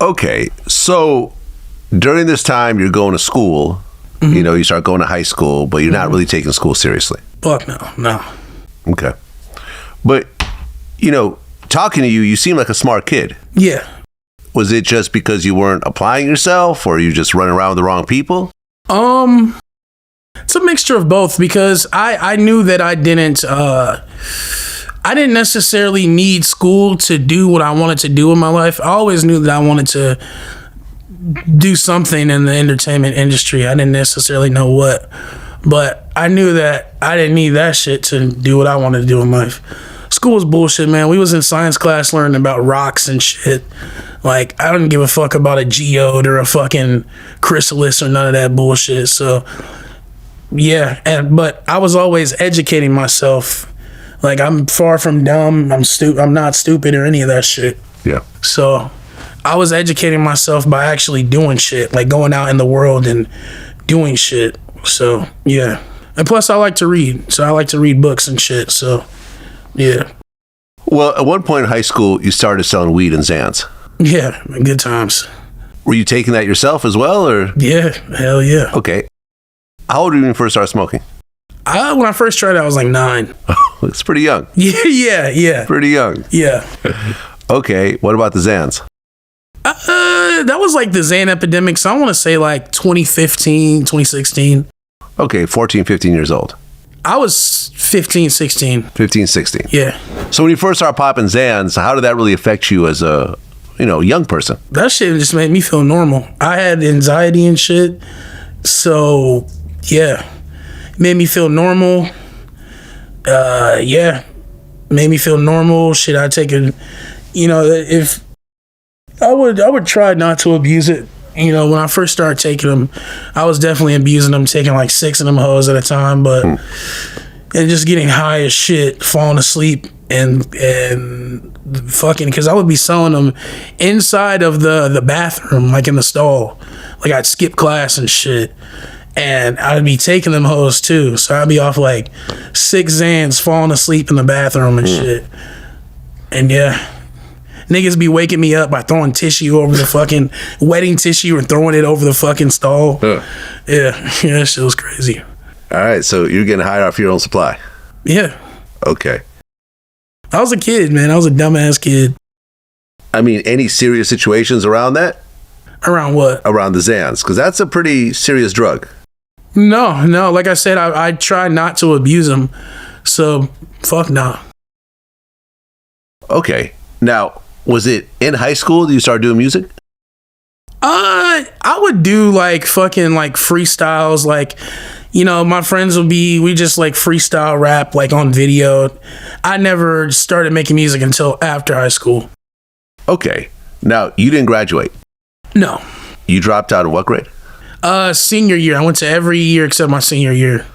Okay, so during this time you're going to school, you know, you start going to high school, but you're not really taking school seriously. Fuck no. Okay. But, you know, talking to you, you seem like a smart kid. Yeah. Was it just because you weren't applying yourself, or you just running around with the wrong people? It's a mixture of both, because I knew that I didn't necessarily need school to do what I wanted to do in my life. I always knew that I wanted to do something in the entertainment industry. I didn't necessarily know what, but I knew that I didn't need that shit to do what I wanted to do in life. School was bullshit, man. We was in science class learning about rocks and shit. Like, I don't give a fuck about a geode or a fucking chrysalis or none of that bullshit. So, yeah. But I was always educating myself. Like, I'm far from dumb. I'm not stupid or any of that shit. Yeah. So, I was educating myself by actually doing shit, like going out in the world and doing shit. So, yeah. And plus, I like to read. So, I like to read books and shit. So, yeah. Well, at one point in high school, you started selling weed and Xans. Yeah, good times. Were you taking that yourself as well, or? Yeah, hell yeah. Okay. How old were you when you first started smoking? When I first tried it, I was like 9. It's pretty young. Yeah. Pretty young. Yeah. Okay, what about the Xans? That was like the Xan epidemic, so I want to say like 2015, 2016. Okay, 14, 15 years old. I was 15, 16. 15, 16. Yeah. So when you first started popping Xans, how did that really affect you as a, young person? That shit just made me feel normal. I had anxiety and shit, so yeah. Made me feel normal. Yeah. Made me feel normal. Shit, I take it, if I would try not to abuse it. When I first started taking them, I was definitely abusing them, taking like 6 of them hoes at a time, but and just getting high as shit, falling asleep and fucking, because I would be selling them inside of the bathroom, like in the stall. Like, I'd skip class and shit, and I'd be taking them hoes too. So I'd be off like 6 Xans, falling asleep in the bathroom and shit. And yeah. Niggas be waking me up by throwing tissue over the fucking wedding tissue and throwing it over the fucking stall. Yeah, that shit was crazy. All right, so you're getting high off your own supply. Yeah. Okay. I was a kid, man. I was a dumbass kid. I mean, any serious situations around that? Around what? Around the Xans, because that's a pretty serious drug. No. Like I said, I try not to abuse them. So, fuck no. Okay. Now, was it in high school that you started doing music? I would do like fucking like freestyles, like, my friends we just like freestyle rap like on video. I never started making music until after high school. Okay. Now, you didn't graduate? No. You dropped out of what grade? Senior year. I went to every year except my senior year.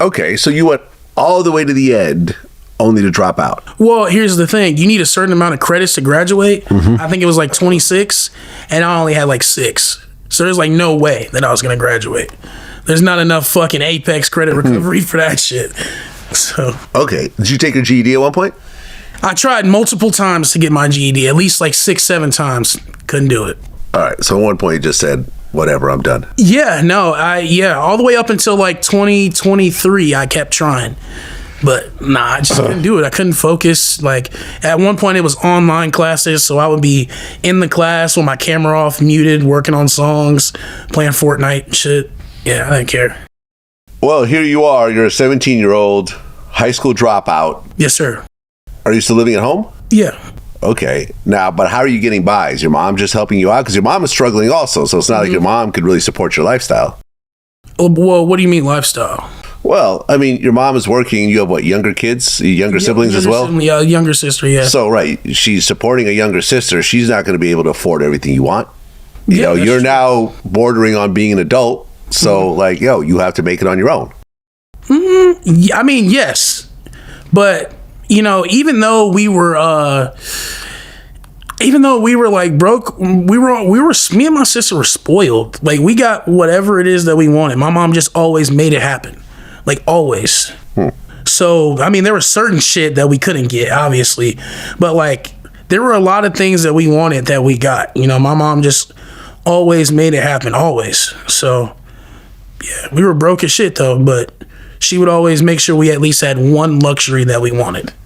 Okay, so you went all the way to the end only to drop out. Well, here's the thing. You need a certain amount of credits to graduate. I think it was like 26, and I only had like 6. So there's like no way that I was going to graduate. There's not enough fucking Apex credit recovery for that shit. So. Okay. Did you take your GED at one point? I tried multiple times to get my GED, at least like 6, 7 times. Couldn't do it. All right. So at one point you just said, whatever, I'm done. Yeah, no. All the way up until like 2023, I kept trying. But nah, I just couldn't do it. I couldn't focus. Like, at one point it was online classes, so I would be in the class with my camera off, muted, working on songs, playing Fortnite and shit. Yeah, I didn't care. Well, here you are. You're a 17-year-old high school dropout. Yes, sir. Are you still living at home? Yeah. Okay. Now, but how are you getting by? Is your mom just helping you out? Because your mom is struggling also, so it's not like your mom could really support your lifestyle. Well, what do you mean lifestyle? Well, I mean, your mom is working. You have, younger kids? Younger siblings as well? Yeah, younger sister, yeah. So, right. She's supporting a younger sister. She's not going to be able to afford everything you want. You're true. Now bordering on being an adult. So, you have to make it on your own. I mean, yes. But, even though we were like broke, me and my sister were spoiled. Like, we got whatever it is that we wanted. My mom just always made it happen. Like, always. So, I mean, there was certain shit that we couldn't get, obviously. But, like, there were a lot of things that we wanted that we got. You know, my mom just always made it happen, always. So, yeah, we were broke as shit though, but she would always make sure we at least had one luxury that we wanted.